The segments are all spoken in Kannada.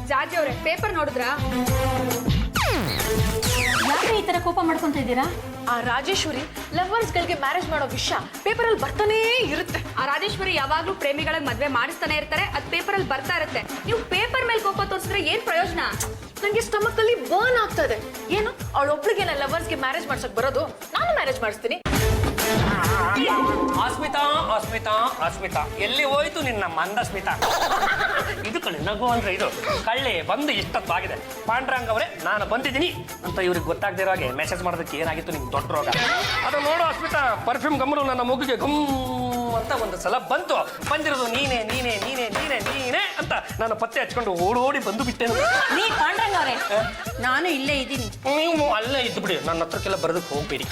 ಜಾರ್ಜಿ ಅವರೇ ಪೇಪರ್ ನೋಡಿದ್ರಾ? ಯಾಕೆ ಈ ತರ ಕೋಪ ಮಾಡ್ಕೊಂತ ಇದ್ದೀರಾ? ಆ ರಾಜೇಶ್ವರಿ ಲವರ್ಸ್ಗಳಿಗೆ ಮ್ಯಾರೇಜ್ ಮಾಡೋ ವಿಷಯ ಪೇಪರಲ್ಲಿ ಬರ್ತಾನೇ ಇರುತ್ತೆ. ಆ ರಾಜೇಶ್ವರಿ ಯಾವಾಗ್ಲೂ ಪ್ರೇಮಿಗಳಿಗೆ ಮದ್ವೆ ಮಾಡಿಸ್ತಾನೆ ಇರ್ತಾರೆ, ಅದ್ ಪೇಪರಲ್ಲಿ ಬರ್ತಾ ಇರುತ್ತೆ. ನೀವು ಪೇಪರ್ ಮೇಲೆ ಕೋಪ ತೋರಿಸಿದ್ರೆ ಏನ್ ಪ್ರಯೋಜನ? ನಂಗೆ ಸ್ಟಮಕ್ ಅಲ್ಲಿ ಬರ್ನ್ ಆಗ್ತಾ ಇದೆ. ಏನು ಅವಳೊಬ್ಳಿಗೆ ಲವರ್ಸ್ಗೆ ಮ್ಯಾರೇಜ್ ಮಾಡ್ಸಕ್ ಬರೋದು? ನಾನು ಮ್ಯಾರೇಜ್ ಮಾಡಿಸ್ತೀನಿ. ಅಸ್ಮಿತಾ ಅಸ್ಮಿತಾ ಅಸ್ಮಿತಾ ಎಲ್ಲಿ ಹೋಯ್ತು ನಿನ್ನ ಮಂದಸ್ಮಿತಾ? ಇದು ಕಳ್ಳಿ ನಗು ಅಂದ್ರೆ ಇದು ಕಳ್ಳಿ ಬಂದು ಇಷ್ಟೊತ್ತಾಗಿದೆ. ಪಾಂಡ್ರಂಗ್ ಅವರೇ ನಾನು ಬಂದಿದ್ದೀನಿ ಅಂತ ಇವ್ರಿಗೆ ಗೊತ್ತಾಗದಿರೋ ಹಾಗೆ ಮೆಸೇಜ್ ಮಾಡೋದಕ್ಕೆ ಏನಾಗಿತ್ತು ನಿಮ್ಗೆ ದೊಡ್ಡ ರೋಗ. ಅದು ನೋಡು ಅಸ್ಮಿತಾ, ಪರ್ಫ್ಯೂಮ್ ಗಮ್ಮನು ನನ್ನ ಮುಗಿಗೆ ಗಮ್ ಅಂತ ಒಂದು ಸಲ ಬಂದಿರೋದು ನೀನೇ ನೀನೇ ನೀನೇ ನೀನೇ ನೀನೇ ಅಂತ ನಾನು ಪತ್ತೆ ಹಚ್ಕೊಂಡು ಓಡೋಡಿ ಬಂದು ಬಿಟ್ಟೆ. ನೀ ಪಾಂಡ್ರಂಗ್ ಅವರೇ, ನಾನು ಇಲ್ಲೇ ಇದ್ದೀನಿ. ನೀವು ಅಲ್ಲೇ ಇದ್ದು ಬಿಡಿ, ನನ್ನ ಹತ್ರಕ್ಕೆಲ್ಲ ಬರೋದಕ್ಕೆ ಹೋಗ್ಬೇಡಿ.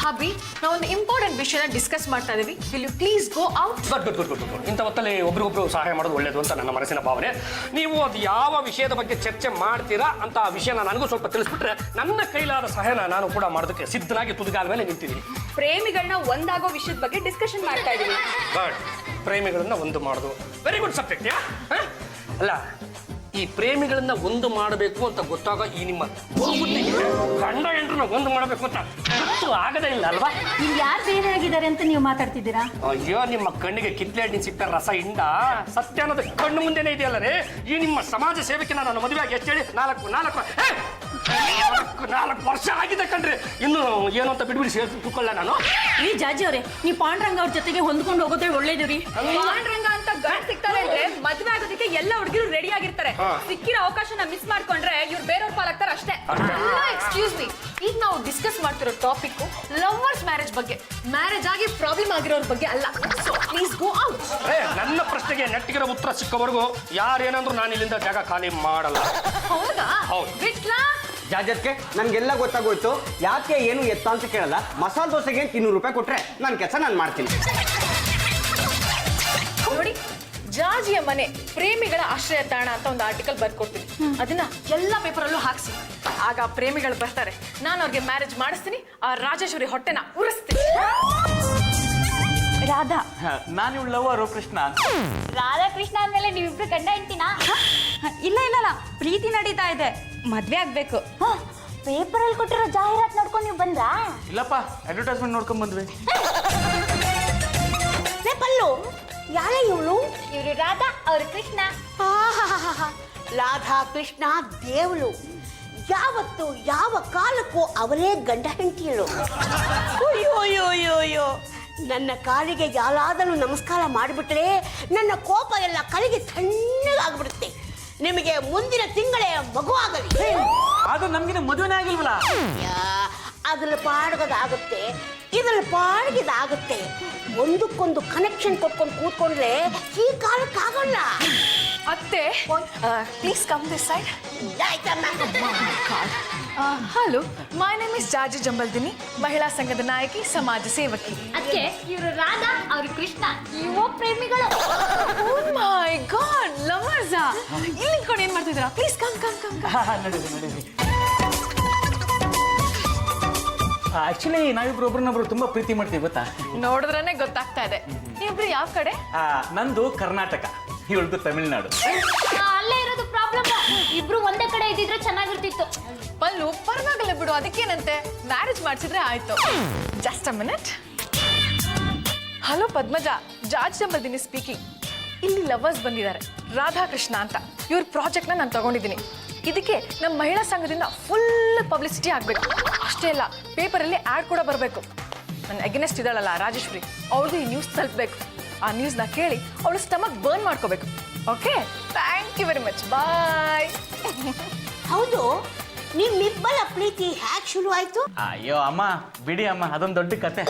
ಹಬಿ, ನಾವು ಒಂದು ಇಂಪಾರ್ಟೆಂಟ್ ವಿಷಯನ ಡಿಸ್ಕಸ್ ಮಾಡ್ತಾ ಇದೀವಿ. Will you please go out? Good. ಇಂಥ ಹೊತ್ತಲ್ಲಿ ಒಬ್ರಿಗೊಬ್ರು ಸಹಾಯ ಮಾಡೋದು ಒಳ್ಳೇದು ಅಂತ ನನ್ನ ಮನಸ್ಸಿನ ಭಾವನೆ. ನೀವು ಅದು ಯಾವ ವಿಷಯದ ಬಗ್ಗೆ ಚರ್ಚೆ ಮಾಡ್ತೀರಾ ಅಂತ ಆ ವಿಷಯನ ನನಗೂ ಸ್ವಲ್ಪ ತಿಳಿಸ್ಬಿಟ್ರೆ ನನ್ನ ಕೈಲಾದ ಸಹಾಯನ ನಾನು ಕೂಡ ಮಾಡೋದಕ್ಕೆ ಸಿದ್ಧನಾಗಿ ತುದಿಗಾಲ ಮೇಲೆ ನಿಂತಿದ್ದೀನಿ. ಪ್ರೇಮಿಗಳನ್ನ ಒಂದಾಗೋ ವಿಷಯದ ಬಗ್ಗೆ ಡಿಸ್ಕಷನ್ ಮಾಡ್ತಾ ಇದೀವಿ. ಪ್ರೇಮಿಗಳನ್ನ ಒಂದು ಮಾಡೋದು ವೆರಿ ಗುಡ್ ಸಬ್ಜೆಕ್ಟ್. ಅಲ್ಲ, ಈ ಪ್ರೇಮಿಗಳನ್ನ ಒಂದು ಮಾಡಬೇಕು ಅಂತ ಗೊತ್ತಾಗ ಈ ನಿಮ್ಮ ಗಂಡ ಹೆಂಡ್ರನ್ನ ಒಂದು ಮಾಡಬೇಕು ಅಂತ ಗೊತ್ತು ಆಗದೇ ಇಲ್ಲ ಅಲ್ವಾ? ಇಲ್ಲಿ ಯಾರು ಬೇರೆ ಆಗಿದ್ದಾರೆ ಅಂತ ನೀವು ಮಾತಾಡ್ತಿದ್ದೀರಾ? ಅಯ್ಯೋ, ನಿಮ್ಮ ಕಣ್ಣಿಗೆ ಕಿತ್ಲೆ ಸಿಗ್ತ ರಸ ಇಂಡ ಸತ್ಯ ಅನ್ನೋದು ಕಣ್ಣು ಮುಂದೆನೇ ಇದೆಯಲ್ಲ ರೀ. ಈ ನಿಮ್ಮ ಸಮಾಜ ಸೇವೆಗೆ ನಾನು ಮದುವೆಯಾಗಿ ಎಷ್ಟು ಹೇಳಿ 4 ವರ್ಷ ಆಗಿದೆ ಕಣ್ರಿ. ಇನ್ನು ಏನು ಅಂತ ಬಿಡ್ಬಿಡಿ ಸೇರ್ಕೊಳ್ಳ ನಾನು. ಈ ಜಾಜಿ ಅವರೇ, ನೀವು ಪಾಂಡ್ರಂಗ ಅವ್ರ ಜೊತೆಗೆ ಹೊಂದ್ಕೊಂಡು ಹೋಗೋದೇ ಒಳ್ಳೇದು ರೀ. ಪಾಂಡ್ರಂಗ ಅಂತ ಗಂಡ ಸಿಗ್ತಾರೆ ಅಂದ್ರೆ ಮದ್ವೆ ಆಗೋದಕ್ಕೆ ಎಲ್ಲ ಹುಡುಗಿರು ರೆಡಿ ಆಗಿರ್ತಾರೆ. ಸಿಕ್ಕಿರೋ ಅವಕಾಶನ ಮಿಸ್ ಮಾಡ್ಕೊಂಡ್ರೆ ಇವ್ರು ಬೇರೆಯವ್ರ ಪಾಲಾಗ್ತಾರೆ ಅಷ್ಟೇ. ಎಕ್ಸ್ಕ್ಯೂಸ್ ಮೀ, ಈಗ ನಾವು ಡಿಸ್ಕಸ್ ಮಾಡ್ತಿರೋ ಟಾಪಿಕ್ ಲವರ್ಸ್ ಮ್ಯಾರೇಜ್ ಬಗ್ಗೆ, ಮ್ಯಾರೇಜ್ ಆಗಿ ಪ್ರಾಬ್ಲಮ್ ಆಗಿರೋರ ಬಗ್ಗೆ ಅಲ್ಲ. So please go out. ನನ್ನ ಪ್ರಶ್ನೆಗೆ ನೆಟ್ಟಿಗಿರೋ ಉತ್ತರ ಸಿಕ್ಕವರೆಗೂ ಯಾರೇನಂದ್ರು ನಾನು ಇಲ್ಲಿಂದ ಜಾಗ ಖಾಲಿ ಮಾಡಲ್ಲ. ಹೌದಾ? ಹೌದು. ಬಿಟ್ಲಾ? ಜಾಜತ್ಗೆ ನನ್ಗೆಲ್ಲ ಗೊತ್ತಾಗೋಯ್ತು. ಯಾಕೆ ಏನು ಎತ್ತ ಅಂತ ಕೇಳಲ್ಲ. ಮಸಾಲೆ ದೋಸೆಗೆ 200 ರೂಪಾಯಿ ಕೊಟ್ರೆ ನನ್ನ ಕೆಲಸ ನಾನು ಮಾಡ್ತೀನಿ. ನೋಡಿ, ಜಾಜಿಯ ಮನೆ ಪ್ರೇಮಿಗಳ ಆಶ್ರಯ ತಾಣ ಅಂತ ಒಂದು ಆರ್ಟಿಕಲ್ ಬರ್ಕೊಡ್ತೀನಿ. ಅದನ್ನ ಎಲ್ಲ ಪೇಪರಲ್ಲೂ ಹಾಕ್ಸಿ. ಆಗ ಪ್ರೇಮಿಗಳು ಬರ್ತಾರೆ, ನಾನು ಅವ್ರಿಗೆ ಮ್ಯಾರೇಜ್ ಮಾಡಿಸ್ತೀನಿ, ಆ ರಾಜೇಶ್ವರಿ ಹೊಟ್ಟೆನ ಉರಿಸ್ತೀನಿ. ರಾಧಾ, ನಾನು ಇವಳು ಲವರು ಕೃಷ್ಣ. ರಾಧಾ ಕೃಷ್ಣ ಅಂದ್ಮೇಲೆ ನೀವಿಬ್ರು ಗಂಡ ಹೆಂಡ್ತಿನಾ? ಇಲ್ಲ, ಪ್ರೀತಿ ನಡೀತಾ ಇದೆ, ಮದ್ವೆ ಆಗ್ಬೇಕು. ಪೇಪರಲ್ಲಿ ಕೊಟ್ಟಿರೋ ಜಾಹೀರಾತು ನೋಡ್ಕೊಂಡು ನೀವು ಬಂದ್ರಾ? ಇಲ್ಲಪ್ಪ, ಅಡ್ವರ್ಟೈಸ್ಮೆಂಟ್ ನೋಡ್ಕೊಂಡ್ ಬಂದ್ವಿ. ಪಲ್ಲು, ಯಾರೇ ಇವಳು? ಇವರು ರಾಧಾ, ಅವರು ಕೃಷ್ಣ. ರಾಧಾ ಕೃಷ್ಣ ದೇವಳು. ಯಾವತ್ತು ಯಾವ ಕಾಲಕ್ಕೂ ಅವರೇ ಗಂಡ ಹೆಂಡತಿಯಳು. ಅಯ್ಯೋ, ನನ್ನ ಕಾಲಿಗೆ ಯಾರಾದರೂ ನಮಸ್ಕಾರ ಮಾಡಿಬಿಟ್ರೆ ನನ್ನ ಕೋಪ ಎಲ್ಲ ಕಲಿಗೆ ತಣ್ಣಗಾಗ್ಬಿಡುತ್ತೆ. ನಿಮಗೆ ಮುಂದಿನ ತಿಂಗಳೇ ಮಗು ಆಗಲಿ. ಅದು ನಮ್ಗಿನ ಮದುವೆನೇ ಆಗಿಲ್ವಲ್ಲ. ಅದ್ರಲ್ಲಿ ಪಾಡ್ಗೋದಾಗುತ್ತೆ, ಇದ್ರಲ್ಲಿ ಪಾಡ್ಗಿದಾಗುತ್ತೆ. ಒಂದಕ್ಕೊಂದು ಕನೆಕ್ಷನ್ ಕೊಟ್ಕೊಂಡು ಕೂತ್ಕೊಂಡ್ರೆ ಈ ಕಾಲಕ್ಕಾಗಲ್ಲ. ಅತ್ತೆ, please come this side. Hello, my name is ಜಾಜಿ ಜಂಬಲ್ದಿನಿ, ಮಹಿಳಾ ಸಂಘದ ನಾಯಕಿ, ಸಮಾಜ ಸೇವಕಿ. ಅದಕ್ಕೆ ಇವರು ರಾಧಾ, ಅವರು ಕೃಷ್ಣ, ಯುವ ಪ್ರೇಮಿಗಳು. ಓ ಮೈ ಗಾಡ್, ಲವರ್ಸಾ? ಇಲ್ಲಿ ನಿಂತ್ಕೊಂಡು ಏನ್ ಮಾಡ್ತಿದ್ದೀರಾ? Please come. ನಡೀರಿ. ಆಕ್ಚುಲಿ ನಾವಿಬ್ರು ಒಬ್ರನ್ನೊಬ್ರು ತುಂಬಾ ಪ್ರೀತಿ ಮಾಡ್ತೀವಿ, ಗೊತ್ತಾ? ನೋಡಿದ್ರೇನೆ ಗೊತ್ತಾಗ್ತಾ ಇದೆ. ನೀವಿಬ್ರು ಯಾವ ಕಡೆ? ನಂದು ಕರ್ನಾಟಕ, ಇವಳ್ದು ತಮಿಳ್ನಾಡು. ಅಲ್ಲೇ ಇರೋದು ಪ್ರಾಬ್ಲಮ್. ಇಬ್ರು ಒಂದೇ ಕಡೆ ಇದ್ದಿದ್ರೆ ಚೆನ್ನಾಗಿರ್ತಿತ್ತು. ಪಲ್ಲು, ಪರವಾಗಿಲ್ಲ ಬಿಡು, ಅದಕ್ಕೇನಂತೆ, ಮ್ಯಾರೇಜ್ ಮಾಡಿಸಿದ್ರೆ ಆಯ್ತು. Just a minute. Hello Padmaja, George Jambaldini speaking. ಇಲ್ಲಿ ಲವರ್ಸ್ ಬಂದಿದ್ದಾರೆ, ರಾಧಾ ಕೃಷ್ಣ ಅಂತ. ಇವ್ರ ಪ್ರಾಜೆಕ್ಟ್ನ ನಾನು ತಗೊಂಡಿದ್ದೀನಿ. ಇದಕ್ಕೆ ನಮ್ಮ ಮಹಿಳಾ ಸಂಘದಿಂದ ಫುಲ್ ಪಬ್ಲಿಸಿಟಿ ಆಗಬೇಕು. ಅಷ್ಟೇ ಅಲ್ಲ, ಪೇಪರಲ್ಲಿ ಆ್ಯಡ್ ಕೂಡ ಬರಬೇಕು. ನನ್ನ ಅಗೇನೆಸ್ಟ್ ಇದ್ದಾಳಲ್ಲ ರಾಜೇಶ್ವರಿ, ಅವ್ರದ್ದು ಈ ನ್ಯೂಸ್ ತಲುಪಬೇಕು. ಆ ನ್ಯೂಸ್ನ ಕೇಳಿ ಅವಳು ಸ್ಟಮಕ್ ಬರ್ನ್ ಮಾಡ್ಕೋಬೇಕು. Okay, thank you very much, bye. ಹೌದು, ನಿಮ್ಮಿಬ್ಬರ ಪ್ರೀತಿ ಹ್ಯಾಕ್ ಶುರು ಆಯ್ತು? ಅಯ್ಯೋ ಅಮ್ಮ, ಬಿಡಿ ಅಮ್ಮ, ಅದೊಂದು ದೊಡ್ಡ ಕತೆ.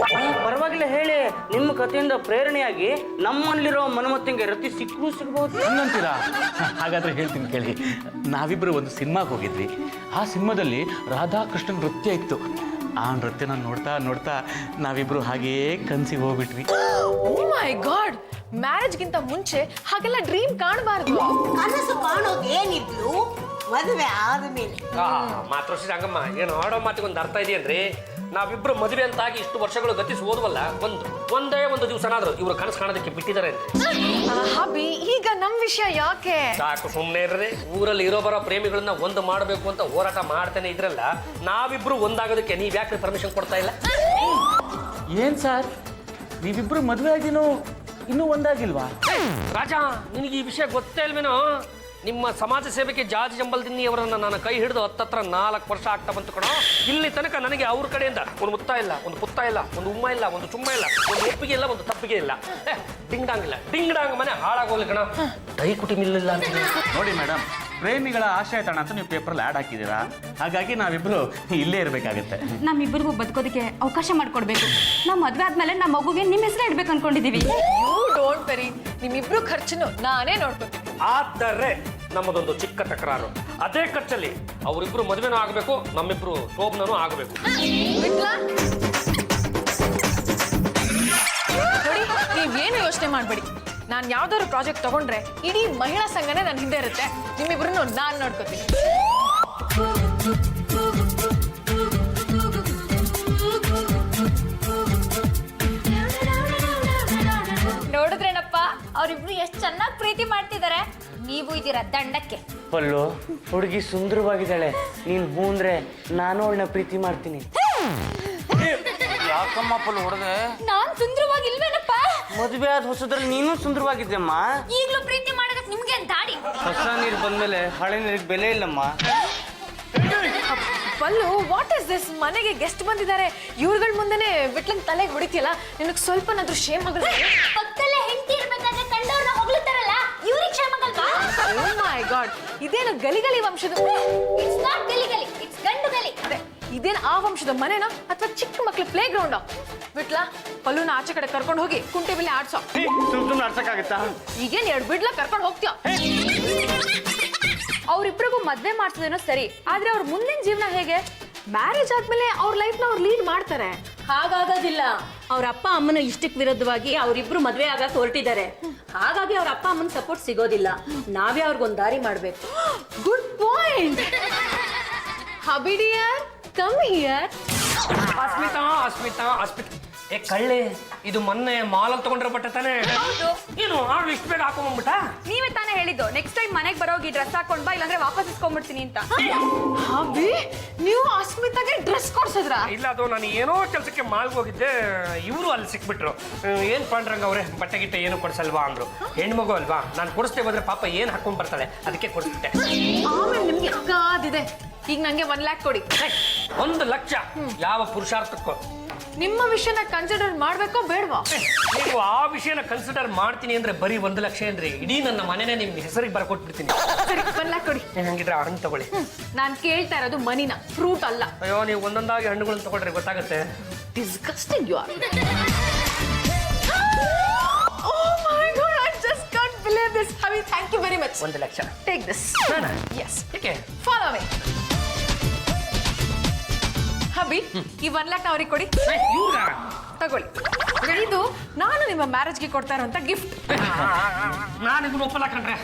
ಪರವಾಗಿಲ್ಲ ಹೇಳಿ. ನಿಮ್ಮ ಕಥೆಯಿಂದ ಪ್ರೇರಣೆಯಾಗಿ ನಮ್ಮಲ್ಲಿರೋ ಮನ್ಮತ್ತಿಂಗೆ ರತಿ ಸಿಗ್ಬಹುದು. ಹಂಗಂತೀರಾ? ಹಾಗಾದ್ರೆ ಹೇಳ್ತೀನಿ ಕೇಳಿ. ನಾವಿಬ್ರು ಒಂದು ಸಿನಿಮಾಗೆ ಹೋಗಿದ್ವಿ. ಆ ಸಿನಿಮಾದಲ್ಲಿ ರಾಧಾಕೃಷ್ಣ ನೃತ್ಯ ಇತ್ತು. ಆ ನೃತ್ಯನ ನೋಡ್ತಾ ನಾವಿಬ್ರು ಹಾಗೇ ಕನ್ಸಿಗೆ ಹೋಗ್ಬಿಟ್ವಿ. ಓ ಮೈ ಗಾಡ್, ಮ್ಯಾರೇಜ್ಗಿಂತ ಮುಂಚೆ ಹಾಗೆಲ್ಲ ಡ್ರೀಮ್ ಕಾಣಬಾರ್ದು. ಕನಸು ಕಾಣೋದು ಏನಿದ್ರು ಮದುವೆ ಆದ್ಮೇಲೆ. ಮಾತೃಶ್ರೀ ರಂಗಮ್ಮ, ಏನು ಆಡೋ ಮಾತಿಗೊಂದು ಅರ್ಥ ಇದೆಯೇನ್ರಿ? ನಾವಿಬ್ರು ಮದುವೆ ಅಂತಾಗಿ ಇಷ್ಟು ವರ್ಷಗಳು ಗತಿಸಿ ಹೋದ್ವಲ್ಲ ಒಂದೇ ಒಂದು ದಿವಸನಾದ್ರೂ ಇವ್ರು ಕನಸು ಕಾಣೋದಕ್ಕೆ ಬಿಟ್ಟಿದ್ದಾರೆ ಅಂತ. ಹಬಿ ಈಗ ನಮ್ ವಿಷಯ ಯಾಕೆ? ಸಾಕು ಸುಮ್ಮನೆ ಇರ್ರಿ. ಊರಲ್ಲಿ ಇರೋ ಬರೋ ಪ್ರೇಮಿಗಳನ್ನ ಒಂದು ಮಾಡಬೇಕು ಅಂತ ಹೋರಾಟ ಮಾಡ್ತಾನೆ ಇದ್ರಲ್ಲ, ನಾವಿಬ್ರು ಒಂದಾಗೋದಕ್ಕೆ ನೀವ್ ಯಾಕೆ ಪರ್ಮಿಷನ್ ಕೊಡ್ತಾ ಇಲ್ಲ? ಏನ್ ಸರ್ ನೀವಿಬ್ರು ಮದುವೆ ಆಗಿನೂ ಇನ್ನೂ ಒಂದಾಗಿಲ್ವಾ? ರಾಜ, ನಿನಗೆ ಈ ವಿಷಯ ಗೊತ್ತೇ ಇಲ್ವೇನೋ? ನಿಮ್ಮ ಸಮಾಜ ಸೇವೆಗೆ ಜಾಜ್ ಜಂಬಲ್ದಿನ್ನಿ ಅವರನ್ನ ನಾನು ಕೈ ಹಿಡಿದು ಹತ್ತತ್ರ 4 ವರ್ಷ ಆಗ್ತಾ ಬಂತು ಕಣೋ. ಇಲ್ಲಿ ತನಕ ನನಗೆ ಅವ್ರ ಕಡೆಯಿಂದ ಒಂದು ಮುತ್ತ ಇಲ್ಲ, ಒಂದು ಪುತ್ತ ಇಲ್ಲ, ಒಂದು ಉಮ್ಮ ಇಲ್ಲ, ಒಂದು ಚುಮ್ಮ ಇಲ್ಲ, ಒಂದು ಒಪ್ಪಿಗೆ ಇಲ್ಲ, ಒಂದು ತಪ್ಪಿಗೆ ಇಲ್ಲ. ಡಿಂಗ್ ಡಾಂಗ್ ಇಲ್ಲ, ಡಿಂಗ್ ಡಾಂಗ್ ಮನೆ ಹಾಳಾಗೋಗ್ಲಿ ಕಣ. ದೈ ಕುಟಿ ಮಿಲ್ಲಿಲ್ಲ ಅಂತ ನೋಡಿ ಮೇಡಮ್, ಪ್ರೇಮಿಗಳ ಆಶ್ರಯ ತಾಣ ಅಂತ ನೀವು ಪೇಪರಲ್ಲಿ ಆ್ಯಡ್ ಹಾಕಿದ್ದೀರಾ, ಹಾಗಾಗಿ ನಾವಿಬ್ರು ಇಲ್ಲೇ ಇರಬೇಕಾಗತ್ತೆ. ನಮ್ಮಿಬ್ಬರಿಗೂ ಬದುಕೋದಕ್ಕೆ ಅವಕಾಶ ಮಾಡ್ಕೊಡ್ಬೇಕು. ನಾವು ಮದ್ವೆ ಆದ್ಮೇಲೆ ನಮ್ಮ ಮಗುಗೆ ನಿಮ್ಮ ಹೆಸರು ಇಡ್ಬೇಕು ಅನ್ಕೊಂಡಿದೀವಿ. ಯು ಡೋಂಟ್ ವೆರಿ, ನಿಮ್ಮಿಬ್ರು ಖರ್ಚನ್ನು ನಾನೇ ನೋಡ್ಕೊತೀನಿ. ಆದರೆ ನಮ್ಮದೊಂದು ಚಿಕ್ಕ ತಕರಾರು. ಅದೇ ಖರ್ಚಲ್ಲಿ ಅವರಿಬ್ರು ಮದುವೆನೂ ಆಗಬೇಕು, ನಮ್ಮಿಬ್ರು ಶೋಭನೂ ಆಗಬೇಕು. ನೋಡಿ, ನೀವೇನು ಯೋಚನೆ ಮಾಡಬೇಡಿ. ನಾನು ಯಾವ್ದಾದ್ರು ಪ್ರಾಜೆಕ್ಟ್ ತಗೊಂಡ್ರೆ ಇಡೀ ಮಹಿಳಾ ಸಂಘನೇ ನನ್ನ ಹಿಂದೆ ಇರುತ್ತೆ. ನಿಮ್ಮಿಬ್ರು ನಾನು ನೋಡ್ಕೋತೀನಿ. ನೋಡಿದ್ರೇನಪ್ಪ, ಅವ್ರಿಬ್ರು ಎಷ್ಟು ಚೆನ್ನಾಗಿ ಪ್ರೀತಿ ಮಾಡ್ತಿದ್ದಾರೆ. ನೀವು ಇದೀರ ದಂಡಕ್ಕೆ. ಪಲ್ಲು, ಹುಡುಗಿ ಸುಂದರವಾಗಿದ್ದಾಳೆ. ನೀನ್ ಹೂ ಅಂದ್ರೆ ನಾನು ಅವಳನ್ನ ಪ್ರೀತಿ ಮಾಡ್ತೀನಿ. ಯಾಕಮ್ಮ ಪಲ್ಲು ಹೊಡೆದೆ? ನಾನ್ ಸುಂದರವಾಗಿಲ್ವೇನಪ್ಪ? ಮದುವೆ ಆದ ಹೊಸದ್ರಲ್ಲಿ ನೀನು ಸುಂದರವಾಗಿದ್ದೆಮ್ಮ. ಈಗಲೂ ಪ್ರೀತಿ ಮಾಡೋದಕ್ಕೆ ನಿಮ್ಗೆ ಅಂತ ದಾಡಿ. ಹೊಸ ನೀರು ಬಂದ್ಮೇಲೆ ಹಳೆ ನೀರಿಗೆ ಬೆಲೆ ಇಲ್ಲಮ್ಮ. ಪಲ್ಲು, ವಾಟ್ ಇಸ್ ದಿಸ್? ಮನೆಗೆ ಗೆಸ್ಟ್ ಬಂದಿದ್ದಾರೆ, ಇವ್ರುಗಳ ಮುಂದೆನೆ ವಿಟ್ಲನ್ ತಲೆಗೆ ಹೊಡಿತಿಯಲ್ಲ, ನಿನಗೆ ಸ್ವಲ್ಪನಾದ್ರೂ ಶೇಮ್ ಆಗಲ್ಲ? ಪಕ್ಕದಲ್ಲೇ ಹೆಂಡತಿ ಇರ್ಬೇಕಾದ್ರೆ ಕಂಡವ್ರನ್ನ ಹೊಗಳುತ್ತಾರಲ್ಲ, ಇವ್ರಿಗೆ ಕ್ಷೇಮ ಆಗಲ್ವಾ? ಓ ಮೈ ಗಾಡ್, ಇದೇನು ಗಲಿಗಲಿ ವಂಶದ? ಇಟ್ಸ್ ನಾಟ್ ಗಲಿ, ಇಟ್ಸ್ ಗಂಡು ಗಲಿ. ಅದೇ, ಇದೇನು ಆ ವಂಶದ ಮನೆನಾ ಅಥವಾ ಚಿಕ್ಕ ಮಕ್ಳ ಪ್ಲೇ ಗ್ರೌಂಡ್? ಬಿಟ್ಲಾ, ಪಲ್ಲುನ ಆಚೆ ಕಡೆ ಕರ್ಕೊಂಡು ಹೋಗಿ ಕುಂಟೆ ಬಿಲ್ಲಿ ಆಡ್ಸೋ. ಸುಮ್ಮನೆ ಆಡ್ಸಕ್ಕಾಗತ್ತಾ? ಈಗೇನ್ 2 ಬಿಡ್ಲ ಕರ್ಕೊಂಡು ಹೋಗ್ತೀಯ? ಅವ್ರಿಬ್ರಿಗೂ ಮದ್ವೆ ಮಾಡ್ಸೋದೇನೋ ಸರಿ, ಆದ್ರೆ ಅವ್ರ ಮುಂದಿನ ಜೀವನ ಹೇಗೆ? ಮ್ಯಾರೇಜ್ ಆದ್ಮೇಲೆ ಅವ್ರ ಲೈಫ್ನ ಅವ್ರು ಲೀಡ್ ಮಾಡ್ತಾರೆ. ಹಾಗಾಗೋದಿಲ್ಲ. ಅವ್ರ ಅಪ್ಪ ಅಮ್ಮನ ಇಷ್ಟಕ್ಕೆ ವಿರುದ್ಧವಾಗಿ ಅವರಿಬ್ರು ಮದ್ವೆ ಆಗಕ್ಕೆ ಹೊರಟಿದ್ದಾರೆ. ಹಾಗಾಗಿ ಅವ್ರ ಅಪ್ಪ ಅಮ್ಮನ ಸಪೋರ್ಟ್ ಸಿಗೋದಿಲ್ಲ. ನಾವೇ ಅವ್ರಿಗೊಂದು ದಾರಿ ಮಾಡ್ಬೇಕು. Good point. Hubby dear, come here. Asmita Asmita Asmita, ಏ ಕಳ್ಳೆ, ಇದು ಮೊನ್ನೆ ಮಾಲಲ್ಲಿ ತಗೊಂಡಿರೋ ಬಟ್ಟೆ ತಾನೇ? ಏನು ಆಳು ಇಷ್ಟು ಬೇಗ ಹಾಕೊಂಡ್ಬಿಟ್ಟ? ನೀವೇ ತಾನೇ ಹೇಳಿದ್ದು ನೆಕ್ಸ್ಟ್ ಟೈಮ್ ಮನೆಗೆ ಬರೋಗಿ ಡ್ರೆಸ್ ಹಾಕೊಂಡ್ ಬಾ, ಇಲ್ಲಾಂದ್ರೆ ವಾಪಸ್ ಇಸ್ಕೊಂಡ್ಬಿಡ್ತೀನಿ ಅಂತ. ಹಬಿ, ನೀವು ಅಸ್ಮಿತಾಗೆ ಡ್ರೆಸ್ ಕೊಡ್ಸಿದ್ರ? ಇಲ್ಲ, ಅದು ನಾನು ಏನೋ ಕೆಲಸಕ್ಕೆ ಮಾಲ್ಗೆ ಹೋಗಿದ್ದೆ, ಇವರು ಅಲ್ಲಿ ಸಿಕ್ಬಿಟ್ರು. ಏನ್ ಪಾಂಡ್ರಂಗ ಅವ್ರೆ, ಬಟ್ಟೆ ಗಿಟ್ಟೆ ಏನು ಕೊಡ್ಸಲ್ವಾ ಅಂದ್ರು. ಹೆಣ್ಮಗು ಅಲ್ವಾ, ನಾನು ಕೊಡಿಸ್ತೇ ಹೋದ್ರೆ ಪಾಪ ಏನ್ ಹಾಕೊಂಡ್ ಬರ್ತಾಳೆ, ಅದಕ್ಕೆ ಕೊಡಿಸ್ಬಿಟ್ಟೆ. ಆಮೇಲೆ ನಿಮ್ಗೆ ಕಾದಿದೆ. ಈಗ ನಂಗೆ 1 lakh ಕೊಡಿ. 1 ಲಕ್ಷ ಯಾವ ಪುರುಷಾರ್ಥಕ್ಕೂ? ನಿಮ್ಮ ವಿಷಯನ ಕನ್ಸಿಡರ್ ಮಾಡ್ಬೇಕೋ ಬೇಡವಾ? ನೀವು ಆ ವಿಷಯನ ಕನ್ಸಿಡರ್ ಮಾಡ್ತೀನಿ ಅಂದ್ರೆ ಬರೀ 1 ಲಕ್ಷ ಏನ್ರಿ, ಇಡೀ ನನ್ನ ಮನೆನೇ ನಿಮ್ ಹೆಸರಿಗೆ ಬರ್ಕೊಟ್ಬಿಡ್ತೀನಿ. ಸರಿ, 1 lakh ಕೊಡಿ. ಹಂಗಿದ್ರೆ ಹಣ್ಣು ತಗೊಳ್ಳಿ. ನಾನು ಕೇಳ್ತಾ ಇರೋದು ಮನಿನ, ಫ್ರೂಟ್ ಅಲ್ಲ. ಅಯ್ಯೋ, ನೀವು ಒಂದೊಂದಾಗಿ ಹಣ್ಣುಗಳನ್ನ ತಗೊಳ್ರಿ, ಗೊತ್ತಾಗುತ್ತೆ. Disgusting you are. Oh my God, I just can't believe this. Habi, thank you very much. 1 lakh. Take this. Yes. ಏಕೆ? Follow me. ಹಬಿ, ಈ 1 lakh ಅವ್ರಿಗೆ ಕೊಡಿ. ಇವ್ರಾ? ತಗೊಳ್ಳಿ. ಇದು ನಾನು ನಿಮ್ಮ ಮ್ಯಾರೇಜ್ಗೆ ಕೊಡ್ತಾ ಇರುವಂತ ಗಿಫ್ಟ್. ನಾನು ಇದನ್ನ ಒಪ್ಪಲ್ಲ ಕಣ್ರೆ.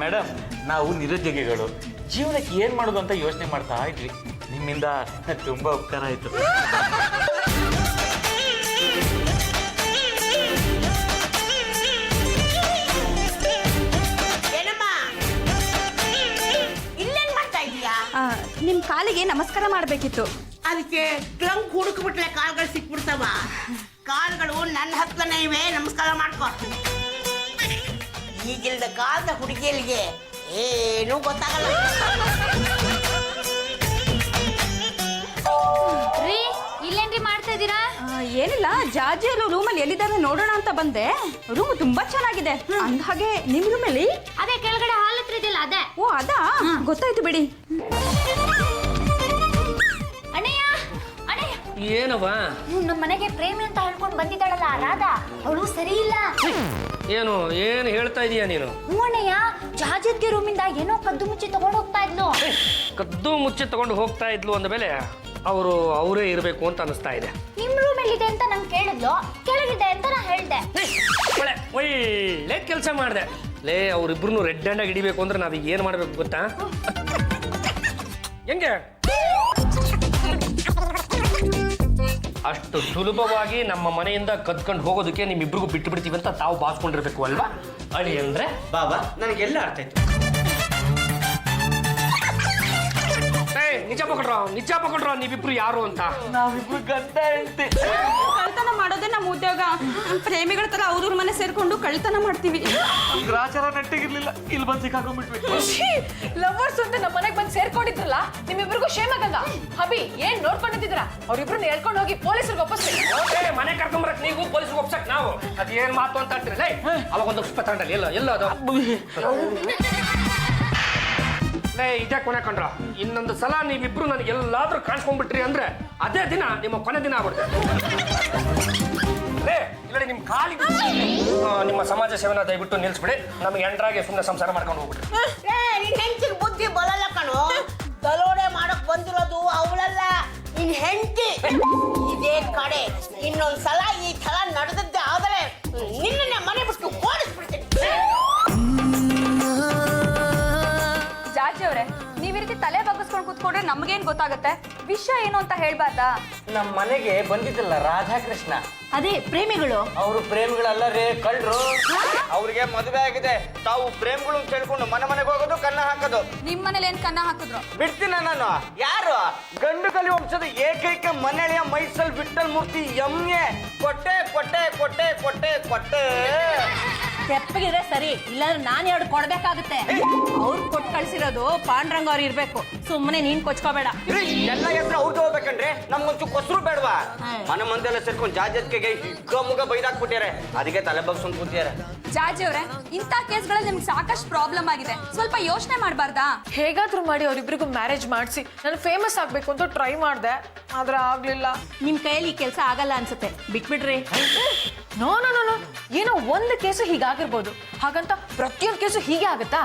ಮೇಡಮ್, ನಾವು ನಿರುದ್ಯೋಗಿಗಳು, ಜೀವನಕ್ಕೆ ಏನು ಮಾಡೋದು ಅಂತ ಯೋಚನೆ ಮಾಡ್ತಾ ಇದ್ವಿ. ನಿಮ್ಮಿಂದ ತುಂಬ ಉಪಕಾರ ಆಯಿತು. ಏನಮ್ಮ ಇಲ್ಲೇನ್ ಮಾಡ್ತಾ ಇದೀಯಾ? ನಿಮ್ ಕಾಲಿಗೆ ನಮಸ್ಕಾರ ಮಾಡ್ಬೇಕಿತ್ತು. ಅದಕ್ಕೆ ಟ್ರಂಕ್ ಹುಡುಕ್ಬಿಟ್ರೆ ಕಾಲ್ಗಳು ಸಿಕ್ಬಿಡ್ತಾವ. ಕಾಲ್ಗಳು ನನ್ನ ಹತ್ರನೇ ಇವೆ, ನಮಸ್ಕಾರ ಮಾಡ್ಕೊ. ಈಗಿಲ್ದ ಕಾಲದ ಹುಡುಗಿಯರಿಗೆ ಏನೂ ಗೊತ್ತಾಗಲ್ಲ. ರೀ, ಇಲ್ಲೇನ್ರಿ ಮಾಡ್ತಾ ಇದೀರಾ? ಏನಿಲ್ಲ, ಜಾಜಿ ಅವರು ರೂಮಲ್ಲಿ ಎಲ್ಲಿದ್ದಾರೆ ನೋಡೋಣ ಅಂತ ಬಂದೆ. ರೂಮ್ ತುಂಬಾ ಚೆನ್ನಾಗಿದೆ. ಅಂದ್ಹಾಗೆ ನಿಮ್ ರೂಮಲ್ಲಿ ಅದೇ ಕೆಳಗಡೆ ಹಾಲ್ ಹತ್ರ ಇದೆಯಲ್ಲ ಅದೇ. ಓ ಅದಾ, ಗೊತ್ತಾಯ್ತು ಬಿಡಿ. ಅಣ್ಣಯ್ಯ, ಅಣ್ಣಯ್ಯ, ಏನವ? ನಮ್ಮ ಮನೆಗೆ ಪ್ರೇಮಿ ಅಂತ ಹೇಳ್ಕೊಂಡು ಬಂದಿದ್ದಾಳಲ್ಲ ರಾಧಾ, ಅವಳು ಸರಿ ಇಲ್ಲ. ಏನು ಏನು ಹೇಳ್ತಾ ಇದೀಯ ನೀನು? ಅಣ್ಣಯ್ಯ, ಜಾಜದ್ಗೆ ರೂಮಿಂದ ಏನೋ ಕದ್ದು ಮುಚ್ಚಿ ತಗೊಂಡು ಹೋಗ್ತಾ ಇದ್ಲು. ಕದ್ದು ಮುಚ್ಚಿ ತಗೊಂಡು ಹೋಗ್ತಾ ಇದ್ಲು ಅಂದ ಮೇಲೆ ಅವರೇ ಇರಬೇಕು ಅಂತ ಅನಿಸ್ತಾ ಇದೆ. ನಿಮ್ ರೂಮ್ ಎಲ್ಲಿದೆ ಅಂತ ನಂಗೆ ಕೇಳಿದ್ಲು, ಕೆಳಗಿದೆ ಅಂತ ನಾ ಹೇಳ್ದೆ. ಒಳ್ಳೆ ಕೆಲಸ ಮಾಡಿದೆ. ಲೇ, ಅವ್ರಿಬ್ರು ರೆಡ್ ಹ್ಯಾಂಡ್ ಆಗಿ ಹಿಡಿಬೇಕು ಅಂದ್ರೆ ನಾವೀಗ ಏನ್ ಮಾಡ್ಬೇಕು ಗೊತ್ತಾ? ಹೆಂಗೆ ಅಷ್ಟು ಸುಲಭವಾಗಿ ನಮ್ಮ ಮನೆಯಿಂದ ಕದ್ಕೊಂಡು ಹೋಗೋದಕ್ಕೆ ನಿಮ್ಮಿಬ್ರಿಗೂ ಬಿಟ್ಟು ಬಿಡ್ತೀವಿ ಅಂತ ತಾವು ಬಾಸ್ಕೊಂಡಿರ್ಬೇಕು ಅಲ್ವಾ? ಅಳಿ ಅಂದ್ರೆ ಬಾಬಾ ನನಗೆಲ್ಲ ಅರ್ಥ ಆಯ್ತು. ನಿಜ ಪಕಡ್ರ ನೀವಿಬ್ರು ಯಾರು ಅಂತ. ನಾವಿಬ್ರು ಗಂಡ ಹೆಂಡ್ತಿ. ಕಳ್ತನ ಮಾಡೋದೇ ನಮ್ಮ ಉದ್ಯೋಗ. ಪ್ರೇಮಿಗಳ ತರ ಅವ್ರ ಮನೆ ಸೇರ್ಕೊಂಡು ಕಳ್ತನ ಮಾಡ್ತೀವಿ. ಗ್ರಾಚಾರ ನೆಟ್ಟಿಗಿರ್ಲಿಲ್ಲ, ಇಲ್ಲಿ ಬಂದು ಸಿಕ್ಕಾಕೊಂಡ್ಬಿಟ್ವಿ. ಲವರ್ಸ್ ಅಂತ ನಮ್ಮ ಮನೆಗೆ ಬಂದು ಸೇರ್ಕೊಂಡಿದ್ರಲ್ಲ, ನಿಮ್ಮಿಬ್ರಿಗೂ ಶೇಮ್ ಆಗಲ್ಲ. ಹಬಿ ಏನ್ ನೋಡ್ಕೊಂಡಿದ್ದೀರಾ? ಅವ್ರಿಬ್ರನ್ನ ಹೇಳ್ಕೊಂಡು ಹೋಗಿ ಪೊಲೀಸರಿಗೆ ಒಪ್ಪಿಸ್ರಿ. ಮನೆ ಕರ್ಕೊಂಬರಕ್ ನೀವು ಪೊಲೀಸ್ಗೆ ಒಪ್ಸಕ್ ನಾವು ಅದೇನ್ ಮಾತು ಅಂತ ಹೇಳ್ತೀರಲ್ಲ. ಅವಾಗ ಒಂದು ಪುಷ್ಪ ತಗೊಂಡಲ್ಲಿ ಎಲ್ಲ ಅದು ಇದೇ ಕೊನೆ ಕಂಡ್ರ. ಇನ್ನೊಂದು ಸಲ ನೀವಿಬ್ರು ನನಗೆ ಎಲ್ಲಾದ್ರೂ ಕಾಣಿಸ್ಕೊಂಡ್ಬಿಟ್ರಿ ಅಂದ್ರೆ ಅದೇ ದಿನ ನಿಮ್ಮ ಕೊನೆ ದಿನ ಆಗ್ಬಿಡುತ್ತೆ. ಇಲ್ಲ ನಿಮ್ ಕಾಲಿ ನಿಮ್ಮ ಸಮಾಜ ಸೇವೆನ ದಯವಿಟ್ಟು ನಿಲ್ಸ್ಬಿಡಿ. ನಮ್ಗೆ ಎಂಟ್ರಾಗೆ ಸುಮ್ಮನೆ ಸಂಸಾರ ಮಾಡ್ಕೊಂಡು ಹೋಗ್ಬಿಟ್ರಿ. ನಿನ್ ಹೆಂಡತಿಗೆ ಬುದ್ಧಿ ಬರಲ್ಲ ಕಣೋ. ದರೋಡೆ ಮಾಡಕ್ ಬಂದಿರೋದು ಅವಳಲ್ಲ, ನಿನ್ ಹೆಂಡತಿ. ಇದೇ ಕಡೆ ಇನ್ನೊಂದ್ಸಲ ಈ ತರ ನಡೆದದ್ದೇ ಆದರೆ ನಿನ್ನನ್ನೇ ಮನೆ ಬಿಟ್ಟು ಓಡಿಸ್ಬಿಡ್ತೀನಿ. ಜಾಜಿ ಅವರೇ, ನೀವ್ ಈ ರೀತಿ ತಲೆ ಬಗ್ಗಿಸ್ಕೊಂಡು ಕೂತ್ಕೊಂಡ್ರೆ ನಮ್ಗೇನ್ ಗೊತ್ತಾಗತ್ತೆ? ವಿಷಯ ಏನು ಅಂತ ಹೇಳ್ಬಾರ್ದಾ? ನಮ್ಮ ಮನೆಗೆ ಬಂದಿದ್ದಲ್ಲ ರಾಧಾಕೃಷ್ಣ, ಅದೇ ಪ್ರೇಮಿಗಳು. ಅವರು ಪ್ರೇಮಿಗಳಲ್ಲ ರೇ, ಕಳ್ರು. ಅವ್ರಿಗೆ ಮದುವೆ ಆಗಿದೆ, ತಾವು ಪ್ರೇಮ್ಗಳು ಅಂತ ಹೇಳ್ಕೊಂಡು ಮನೆಗೆ ಹೋಗೋದು, ಕನ್ನ ಹಾಕೋದು. ನಿಮ್ ಮನೇಲಿ ಏನ್ ಕನ್ನ ಹಾಕಿದ್ರು? ಬಿಡ್ತೀನ ನಾನು? ಯಾರು? ಗಂಡು ಕಲಿ ವಂಶದ ಏಕೈಕ ಮನೆಯ ಮೈಸಲ್ ವಿಠಲ್ ಮೂರ್ತಿ ಎಮ್ಗೆ ಕೊಟ್ಟೆ ಕೊಟ್ಟೆ ಕೊಟ್ಟೆ ಕೊಟ್ಟೆ ಕೊಟ್ಟೆ. ತೆಪ್ಪಗಿದ್ರೆ ಸರಿ, ಇಲ್ಲಾಂದ್ರೆ ನಾನು ಎರಡು ಕೊಡ್ಬೇಕಾಗುತ್ತೆ. ಅವ್ರು ಕೊಟ್ಟು ಕಳ್ಸಿರೋದು ಪಾಂಡ್ರಂಗ ಅವ್ರು ಇರ್ಬೇಕು. ಸುಮ್ಮನೆ ನೀನ್ ಕೊಚ್ಕೋಬೇಡ. ಎಲ್ಲ ಹೆಸರು ಅವ್ರಿಗೆ ಹೋಗ್ಬೇಕಂದ್ರೆ ನಮ್ಗೊಂಚು ಕೊಸರು ಬೇಡವಾ? ಮನೆ ಮಂದೆಲ್ಲ ಸೇರ್ಕೊಂಡು ಜಾಜತ್ಗೆ ಹಿಗ್ಗ ಮುಗ ಬೈದಾಕ್ಬಿಟ್ಟಾರೆ, ಅದಕ್ಕೆ ತಲೆ ಬಗ್ಸ್ಕೊಂಡ್ ಕೂತಿದ್ದಾರೆ. ಜಾಜಿ ಅವರೇ, ಇಂಥ ಕೇಸ್ಗಳಲ್ಲಿ ನಿಮ್ಗೆ ಸಾಕಷ್ಟು ಪ್ರಾಬ್ಲಮ್ ಆಗಿದೆ, ಸ್ವಲ್ಪ ಯೋಚನೆ ಮಾಡಬಾರ್ದಾ? ಹೇಗಾದ್ರೂ ಮಾಡಿ ಅವರಿಬ್ರಿಗೂ ಮ್ಯಾರೇಜ್ ಮಾಡಿಸಿ ನಾನು ಫೇಮಸ್ ಆಗ್ಬೇಕು ಅಂತ ಟ್ರೈ ಮಾಡಿದೆ, ಆದ್ರೆ ಆಗ್ಲಿಲ್ಲ. ನಿಮ್ ಕೈಯಲ್ಲಿ ಈ ಕೆಲಸ ಆಗಲ್ಲ ಅನ್ಸುತ್ತೆ, ಬಿಟ್ಬಿಡ್ರಿ. ನೋ ನೋ ನೋ ನೋ, ಏನೋ ಒಂದು ಕೇಸು ಹೀಗಾಗಿರ್ಬೋದು, ಹಾಗಂತ ಪ್ರತಿಯೊಂದು ಕೇಸು ಹೀಗೆ ಆಗುತ್ತಾ?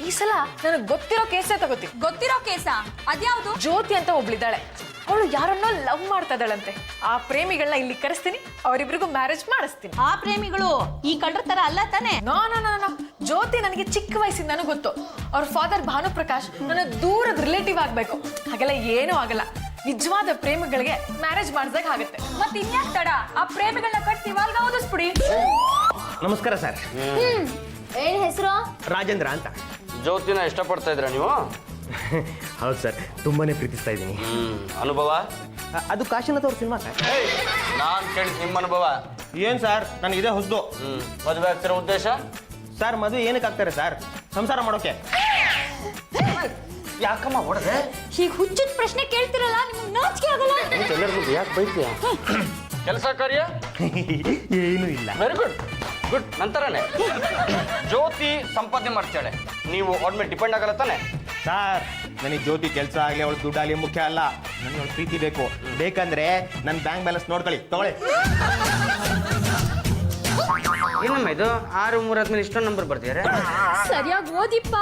ಈ ಸಲ ನನಗೆ ಗೊತ್ತಿರೋ ಕೇಸೇ ತಗೋತೀನಿ. ಗೊತ್ತಿರೋ ಕೇಸಾ? ಅದ್ಯಾವುದು? ಜ್ಯೋತಿ ಅಂತ ಒಬ್ಳಿದ್ದಾಳೆ, ಅವಳು ಯಾರನ್ನೋ ಲವ್ ಮಾಡ್ತಾ ಇದ್ದಾಳಂತೆ. ಆ ಪ್ರೇಮಿಗಳನ್ನ ಇಲ್ಲಿ ಕರೆಸ್ತೀನಿ, ಅವರಿಬ್ರಿಗೂ ಮ್ಯಾರೇಜ್ ಮಾಡಿಸ್ತೀನಿ. ಆ ಪ್ರೇಮಿಗಳು ಈ ಕಳ್ರ ತರ ಅಲ್ಲ ತಾನೆ? ನೋ ನೋ ನೋ ನೋ, ಜ್ಯೋತಿ ನನಗೆ ಚಿಕ್ಕ ವಯಸ್ಸಿಂದ ನನಗೆ ಗೊತ್ತು. ಅವ್ರ ಫಾದರ್ ಭಾನುಪ್ರಕಾಶ್ ನನ್ನ ದೂರದ ರಿಲೇಟಿವ್ ಆಗ್ಬೇಕು. ಹಾಗೆಲ್ಲ ಏನೂ ಆಗಲ್ಲ, ನಿಜವಾದ ಪ್ರೇಮಿಗಳಿಗೆ ಮ್ಯಾರೇಜ್ ಮಾಡಿದಾಗ ಆಗುತ್ತೆ. ಮತ್ತೆ ಇನ್ಯಾಕ್ ತಡ? ಆ ಪ್ರೇಮಿಗಳನ್ನ ಕಟ್ಟಿ ಇವಾಗ ಓದಿಸ್ಬಿಡಿ. ನಮಸ್ಕಾರ ಸರ್. ಏನ್ ಹೆಸರು? ರಾಜೇಂದ್ರ ಅಂತ. ಜ್ಯೋತಿನ ಇಷ್ಟಪಡ್ತಾ ಇದ್ರ ನೀವು? ಹೌದು ಸರ್, ತುಂಬಾನೇ ಪ್ರೀತಿಸ್ತಾ ಇದ್ದೀನಿ. ಅನುಭವ? ಅದು ಕಾಶಿನಾಥ್ ಅವ್ರ ಸಿನಿಮಾ ಸರ್. ನಾನ್ ಕೇಳಿದ್ ನಿಮ್ಮ ಅನುಭವ ಏನ್ ಸರ್? ನನಗೆ ಇದೇ ಹೊಸದು. ಮದುವೆ ಆಗ್ತಿರೋ ಉದ್ದೇಶ? ಸರ್ ಮದುವೆ ಏನಕ್ಕೆ ಆಗ್ತಾರೆ ಸರ್? ಸಂಸಾರ ಮಾಡೋಕೆ. ಯಾಕಮ್ಮ ಹೊಡೆದೆ? ಹೀಗೆ ಹುಚ್ಚಿದ ಪ್ರಶ್ನೆ ಕೇಳ್ತಿರಲ್ಲ, ನಿಮ್ಗೆ ನಾಚಿಕೆ ಆಗಲ್ಲ? ಎಲ್ಲರ ಮುಂದೆ ಯಾಕೆ ಬೈತೀಯ? ಕೆಲಸ ಕಾರ್ಯ ಏನೂ ಇಲ್ಲ. Very good good. ನಂತರನೇ ಜ್ಯೋತಿ ಸಂಪಾದನೆ ಮಾಡ್ತಾಳೆ, ನೀವು ಅವ್ರ ಮೇಲೆ ಡಿಪೆಂಡ್ ಆಗಲ್ಲ ತಾನೆ? ಸರ್ ನನಗೆ ಜ್ಯೋತಿ ಕೆಲಸ ಆಗಲಿ ಅವಳು ದುಡ್ಡಾಗಲಿ ಮುಖ್ಯ ಅಲ್ಲ, ನನಗೆ ಅವಳು ಪ್ರೀತಿ ಬೇಕು. ಬೇಕಂದ್ರೆ ನನ್ನ ಬ್ಯಾಂಕ್ ಬ್ಯಾಲೆನ್ಸ್ ನೋಡ್ಕೊಳ್ಳಿ, ತಗೊಳ್ಳಿ. ಏನಮ್ಮ ಇದು 6 3 ಇಷ್ಟೊಂದು ನಂಬರ್ ಬರ್ತೀರಾ? ಸರಿಯಾಗಿ ಓದಿಪ್ಪ.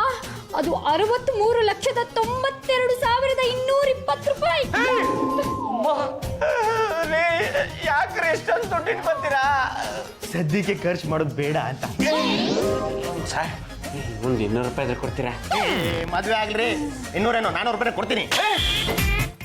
ಅದು 63,92,220 ರೂಪಾಯಿ. ಯಾಕ್ರೆ ಎಷ್ಟೊಂದು ದುಡ್ಡು ಇಟ್ಕೊತೀರಾ? ಸದ್ಯಕ್ಕೆ ಖರ್ಚು ಮಾಡೋದು ಬೇಡ ಅಂತ. ಸರ್ ಒಂದು 200 ರೂಪಾಯಿ ಇದ್ರೆ ಕೊಡ್ತೀರಾ? ಮದುವೆ ಆಗ್ಲಿ 200 400 ರೂಪಾಯಿ ಕೊಡ್ತೀನಿ.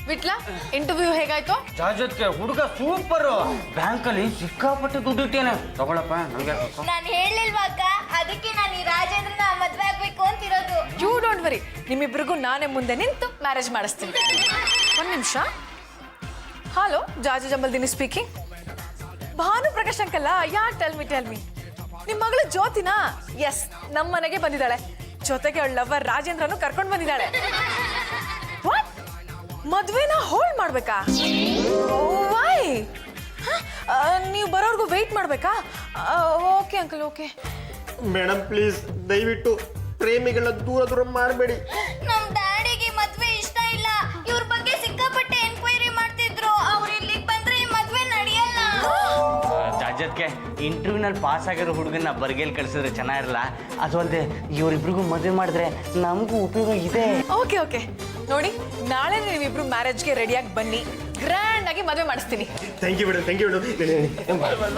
ವಿಟ್ಲ, ಇಂಟರ್ವ್ಯೂ ಹೇಗಾಯ್ತು? ಜಾಜತ್ಗೆ ಹುಡುಗ ಸೂಪರ್. ಬ್ಯಾಂಕಲ್ಲಿ ಸಿಕ್ಕಾಪಟ್ಟೆ ದುಡ್ಡು ಇಟ್ಟೇನೆ. ತಗೊಳಪ್ಪ, ನಮ್ಗೆ ನಾನು ಹೇಳಿಲ್ವಾ ಅಕ್ಕ, ಅದಕ್ಕೆ ನಾನು ಈ ರಾಜೇಂದ್ರನ ಮದ್ವೆ ಆಗ್ಬೇಕು ಅಂತಿರೋದು. ಯು ಡೋಂಟ್ ವರಿ, ನಿಮ್ಮಿಬ್ರಿಗೂ ನಾನೇ ಮುಂದೆ ನಿಂತು ಮ್ಯಾರೇಜ್ ಮಾಡಿಸ್ತೀನಿ. ಒಂದು ನಿಮಿಷ. Hello, Jaju Jambaldini speaking. ಭಾನುಪ್ರಕಾಶ್ ಅಂಕಲ್ಲ? ಯಾ, ಟೆಲ್ ಮಿ ನಿಮ್ಮ ಮಗಳು ಜ್ಯೋತಿನಾ? ಎಸ್, ನಮ್ಮ ಮನೆಗೆ ಬಂದಿದ್ದಾಳೆ. ಜೊತೆಗೆ ಅವಳ ಲವರ್ ರಾಜೇಂದ್ರನು ಕರ್ಕೊಂಡು ಬಂದಿದ್ದಾಳೆ. ವಾಟ್? ಮದ್ವೆನ ಹೋಲ್ಡ್ ಮಾಡ್ಬೇಕಾ? ವೈ? ನೀವು ಬರೋರ್ಗು ವೆಯ್ಟ್ ಮಾಡ್ಬೇಕಾ? Okay uncle, okay. Madam please ದಯವಿಟ್ಟು ಪ್ರೇಮಿಗಳನ್ನ ದೂರ ಮಾಡಬೇಡಿ. ನಮ್ ಡ್ಯಾಡಿಗೆ ಮದ್ವೆ ಇಷ್ಟ ಇಲ್ಲ. ಇವ್ರ ಬಗ್ಗೆ ಸಿಕ್ಕಾಪಟ್ಟೆ ಎನ್ಕ್ವೈರಿ ಮಾಡ್ತಿದ್ರು. ಅವ್ರು ಇಲ್ಲಿಗೆ ಬಂದ್ರೆ ಈ ಮದ್ವೆ ನಡೆಯಲ್ಲ. ಜಾಜತ್ಗೆ ಇಂಟರ್ವ್ಯೂನಲ್ಲಿ ಪಾಸ್ ಆಗಿರೋ ಹುಡುಗನ ಬರ್ಗೇಲಿ ಕಳ್ಸಿದ್ರೆ ಚೆನ್ನಾಗಿರಲ್ಲ. ಅದು ಅಲ್ಲದೆ ಇವರಿಬ್ರಿಗೂ ಮದುವೆ ಮಾಡಿದ್ರೆ ನಮಗೂ ಉಪಯೋಗ ಇದೆ. ಓಕೆ ಓಕೆ, ನೋಡಿ ನಾಳೆ ನೀವಿಬ್ರು ಮ್ಯಾರೇಜ್ಗೆ ರೆಡಿಯಾಗಿ ಬನ್ನಿ, ಗ್ರ್ಯಾಂಡ್ ಆಗಿ ಮದುವೆ ಮಾಡಿಸ್ತೀನಿ. Thank you madam, thank you madam.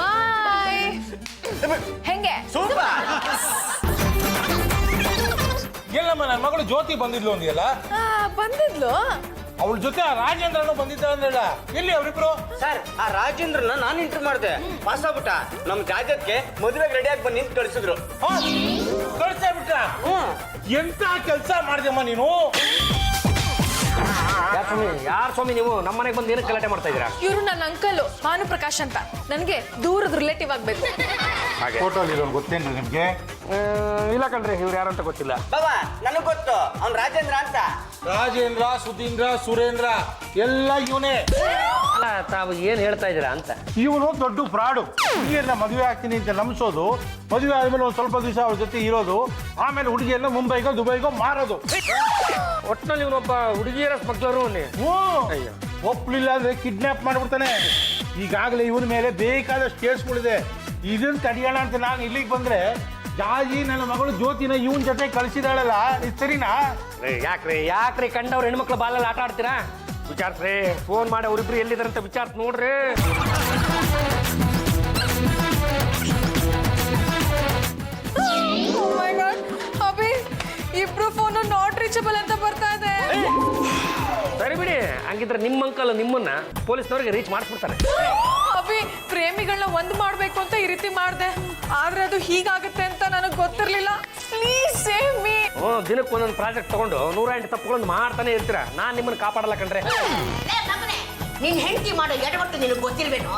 Bye. ಹೆಂಗೆ? ಸೂಪರ್. ಎಲ್ಲಮ್ಮ ನನ್ನ ಮಗಳು ಜ್ಯೋತಿ ಬಂದಿದ್ಲು ಅಂದಿಯಲ್ಲ, ಬಂದಿದ್ಲು. ಅವಳ ಜೊತೆ ಆ ರಾಜೇಂದ್ರನು ಬಂದಿದ್ದ ಅಂದ್ರಲ್ಲ, ಎಲ್ಲಿ ಅವರಿಬ್ರು? ಸರ್, ಆ ರಾಜೇಂದ್ರನ ನಾನು ಇಂಟರ್ವ್ಯೂ ಮಾಡಿದೆ, ಪಾಸ್ ಆಗ್ಬಿಟ್ಟ. ನಮ್ ಜಾಜತ್ಗೆ ಮದುವೆಗೆ ರೆಡಿಯಾಗಿ ಬಂದು ನಿಂತು ಕಳಿಸಿದ್ರು. ಕಳ್ಸೇ ಬಿಟ್ಟ? ಎಂತ ಕೆಲಸ ಮಾಡಿದೆಮ್ಮ ನೀನು? ಯಾರು ಸ್ವಾಮಿ ನೀವು ನಮ್ಮ ಮನೆಗೆ ಬಂದು ಏನಕ್ಕೆ ಗಲಾಟೆ ಮಾಡ್ತಾ ಇದ್ದೀರಾ? ಇವರು ನನ್ನ ಅಂಕಲ್ ಭಾನುಪ್ರಕಾಶ್ ಅಂತ, ನನಗೆ ದೂರದ ರಿಲೇಟಿವ್ ಆಗ್ಬೇಕು. ಫೋಟೋ ಗೊತ್ತೇನ್ರಿ ನಿಮ್ಗೆ? ಇಲ್ಲ ಕಣ್ರಿ, ಇವ್ರು ಯಾರಂತ ಗೊತ್ತಿಲ್ಲ. ಬಾಬಾ ನನಗ್ ಗೊತ್ತು, ಅವ್ನ್ ರಾಜೇಂದ್ರ ಅಂತ. ರಾಜೇಂದ್ರ, ಸುಧೀಂದ್ರ, ಸುರೇಂದ್ರ ಎಲ್ಲ ಇವನೇ. ಅಲ್ಲ, ತಾವು ಏನ್ ಹೇಳ್ತಾ ಇದ್ದೀರಾ ಅಂತ. ಇವನು ದೊಡ್ಡ ಫ್ರಾಡು. ಹುಡುಗಿಯನ್ನ ಮದುವೆ ಆಗ್ತೀನಿ ಅಂತ ನಂಬಿಸೋದು, ಮದುವೆ ಆದ್ಮೇಲೆ ಒಂದ್ ಸ್ವಲ್ಪ ದಿವಸ ಅವ್ರ ಜೊತೆ ಇರೋದು, ಆಮೇಲೆ ಹುಡುಗಿಯನ್ನ ಮುಂಬೈಗೋ ದುಬೈಗೋ ಮಾರೋದು. ಒಟ್ಟಿನಲ್ಲಿ ಇವನೊಬ್ಬ ಹುಡುಗಿಯರ ಸ್ಮಗ್ಲರು. ಒಪ್ಲಿಲ್ಲ ಅಂದ್ರೆ ಕಿಡ್ನಾಪ್ ಮಾಡ್ಬಿಡ್ತಾನೆ. ಈಗಾಗಲೇ ಇವನ ಮೇಲೆ ಬೇಕಾದಷ್ಟು ಕೇಸ್ಗಳಿದೆ. ಇದನ್ನ ತಡೆಯೋಣ ಅಂತ ನಾನು ಇಲ್ಲಿಗೆ ಬಂದ್ರೆ, ಜಾಜಿ ನನ್ನ ಮಗಳು ಜ್ಯೋತಿನ ಇವನ್ ಜೊತೆ ಕಳಿಸಿದಾಳಲ್ಲ, ಇದು ಸರಿನಾ? ಯಾಕ್ರಿ ಕಂಡವ್ರ ಹೆಣ್ಮಕ್ಳು ಬಾಲಲ್ಲಿ ಆಟ ಆಡ್ತೀರಾ? ವಿಚಾರಿಸ್ರಿ, ಫೋನ್ ಮಾಡಿ ಅವ್ರಿಬ್ರು ಎಲ್ಲಿದಾರಂತ ವಿಚಾರಿಸಿ ನೋಡ್ರಿ. ಅಭಿ, ಇಬ್ರು ಫೋನ್ ನಾಟ್ ರೀಚಬಲ್ ಅಂತ ಬರ್ತಾ ಇದೆ. ಸರಿ ಬಿಡಿ, ಹಂಗಿದ್ರೆ ನಿಮ್ಮ ಅಂಕಲ್ ನಿಮ್ಮನ್ನ ಪೊಲೀಸ್ನವ್ರಿಗೆ ರೀಚ್ ಮಾಡಿಸ್ಬಿಡ್ತಾರೆ. ಅಭಿ, ಪ್ರೇಮಿಗಳನ್ನ ಒಂದ್ ಮಾಡ್ಬೇಕು ಅಂತ ಈ ರೀತಿ ಮಾಡ್ದೆ, ಆದ್ರೆ ಅದು ಹೀಗಾಗುತ್ತೆ ಅಂತ ನನಗೆ ಗೊತ್ತಿರ್ಲಿಲ್ಲ. Please save me. ದಿನಕ್ಕೆ ಒಂದೊಂದು ಪ್ರಾಜೆಕ್ಟ್ ತಗೊಂಡು 108 ತಪ್ಪುಗಳನ್ನು ಮಾಡ್ತಾನೆ ಇರ್ತೀರಾ. ನಾನ್ ನಿಮ್ಮನ್ನ ಕಾಪಾಡಲ್ಲ ಕಣ್ರೆ. ನಿನ್ ಹೆಂಡತಿ ಮಾಡೋ ಎಡವಟ್ಟು ನಿನಗೆ ಗೊತ್ತಿಲ್ವೇನೋ?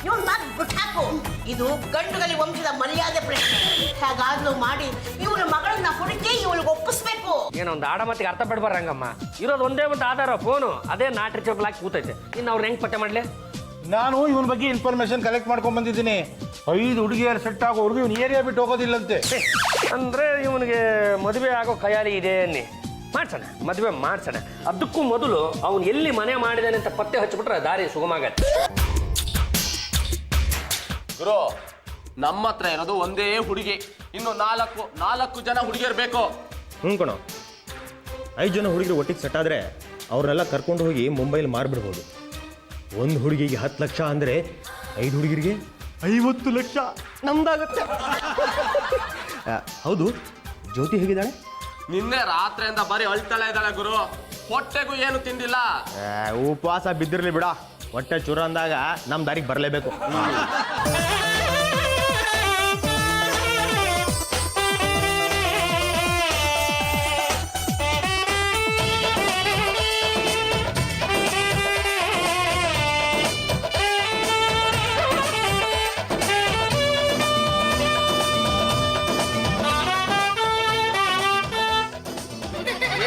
ಇವನ್ ಮಾತು ಬಿಟ್ಟಾಕು. ಇದು ಗಂಡುಗಲಿ ವಂಶದ ಮರ್ಯಾದೆ ಪ್ರಶ್ನೆ. ಹಾಗಾದ್ಲು ಮಾಡಿ ಇವಳ ಮಗಳನ್ನ ಹುಡುಕಿ ಇವಳಿಗೆ ಒಪ್ಪಿಸ್ಬೇಕು. ಏನೋ ಒಂದು ಆಡಮತ್ತಿಗೆ ಅರ್ಥ ಪಡ್ಬಾರ ರಂಗಮ್ಮ. ಇರೋದು ಒಂದೇ ಒಂದು ಆಧಾರ, ಫೋನು. ಅದೇ ನಾಟ್ ರೀಚಬಲ್ ಆಗಿ ಕೂತೈತೆ. ಇನ್ನು ಅವ್ರು ಹೆಂಗ್ ಪತ್ತೆ ಮಾಡ್ಲಿ? ನಾನು ಇವನ ಬಗ್ಗೆ ಇನ್ಫಾರ್ಮೇಶನ್ ಕಲೆಕ್ಟ್ ಮಾಡ್ಕೊಂಡ್ ಬಂದಿದ್ದೀನಿ. 5 ಹುಡುಗಿಯರು ಸೆಟ್ ಆಗೋವರೆಗೂ ಇವನು ಏರಿಯಾ ಬಿಟ್ಟು ಹೋಗೋದಿಲ್ಲಂತೆ. ಅಂದ್ರೆ ಇವನಿಗೆ ಮದುವೆ ಆಗೋ ಖಯಾಲಿ ಇದೆ ಅನ್ನಿ. ಮಾಡ್ಸೋಣ, ಮದುವೆ ಮಾಡ್ಸೋಣ. ಅದಕ್ಕೂ ಮೊದಲು ಅವನು ಎಲ್ಲಿ ಮನೆ ಮಾಡಿದಾನೆ ಅಂತ ಪತ್ತೆ ಹಚ್ಚಿಬಿಟ್ರೆ ದಾರಿ ಸುಗಮ ಆಗತ್ತೆ. ಗುರು, ನಮ್ಮ ಹತ್ರ ಇರೋದು ಒಂದೇ ಹುಡುಗಿ, ಇನ್ನು ನಾಲ್ಕು ಜನ ಹುಡುಗಿಯರು ಬೇಕು. ಕಣೋ, 5 ಜನ ಹುಡುಗಿರು ಒಟ್ಟಿಗೆ ಸೆಟ್ ಆದ್ರೆ ಅವ್ರನ್ನೆಲ್ಲ ಕರ್ಕೊಂಡು ಹೋಗಿ ಮುಂಬೈಲಿ ಮಾರ್ಬಿಡ್ಬೋದು. ಒಂದು ಹುಡುಗಿಗೆ 10 ಲಕ್ಷ ಅಂದ್ರೆ 5 ಹುಡುಗಿರಿಗೆ 50 ಲಕ್ಷ ನಮ್ದಾಗುತ್ತೆ. ಹೌದು, ಜ್ಯೋತಿ ಹೇಗಿದ್ದಾಳೆ? ನಿನ್ನೆ ರಾತ್ರಿಯಿಂದ ಬರೀ ಅಳ್ತಾಳೆ ಇದ್ದಾಳೆ ಗುರು. ಹೊಟ್ಟೆಗೂ ಏನು ತಿಂದಿಲ್ಲ. ಉಪವಾಸ ಬಿದ್ದಿರ್ಲಿ ಬಿಡ, ಹೊಟ್ಟೆ ಚೂರ ಅಂದಾಗ ನಮ್ಮ ದಾರಿಗೆ ಬರಲೇಬೇಕು.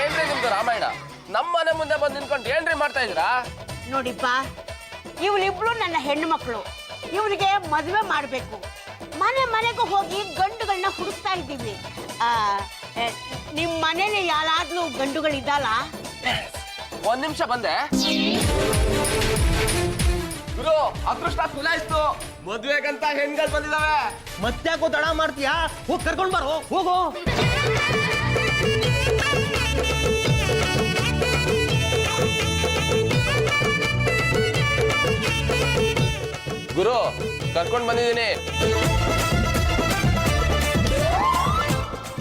ಏನ್ರಿ ನಿಮ್ದು ರಾಮಾಯಣ? ನಮ್ಮನೆ ಮುಂದೆ ಬಂದು ನಿಂತ್ಕೊಂಡು ಏನ್ರಿ ಮಾಡ್ತಾ ಇದ್ದೀರಾ? ನೋಡಿಪ್ಪ, ಇವಳಿಬ್ಳು ನನ್ನ ಹೆಣ್ಣು ಮಕ್ಕಳು. ಇವಳಿಗೆ ಮದುವೆ ಮಾಡಬೇಕು. ಮನೆಗೂ ಹೋಗಿ ಗಂಡುಗಳನ್ನ ಹುಡುಕ್ತಾ ಇದ್ದೀವಿ. ನಿಮ್ಮ ಮನೇಲಿ ಯಾರಾದ್ರೂ ಗಂಡುಗಳಿದ್ದಲ್ಲ? 1 ನಿಮಿಷ ಬಂದೆ ಗುರು. ಅದೃಷ್ಟ ಕುಲಾಯಿಸ್ತು, ಮದ್ವೆಗಂತ ಹೆಣ್ಗಳು ಬಂದಿದಾವೆ. ಮತ್ತ್ಯಾಕೋ ತಡ ಮಾಡ್ತೀಯಾ? ಹೋಗಿ ಕರ್ಕೊಂಡು ಬರೋ, ಹೋಗೋ. ಗುರು, ಕರ್ಕೊಂಡು ಬಂದಿದ್ದೀನಿ.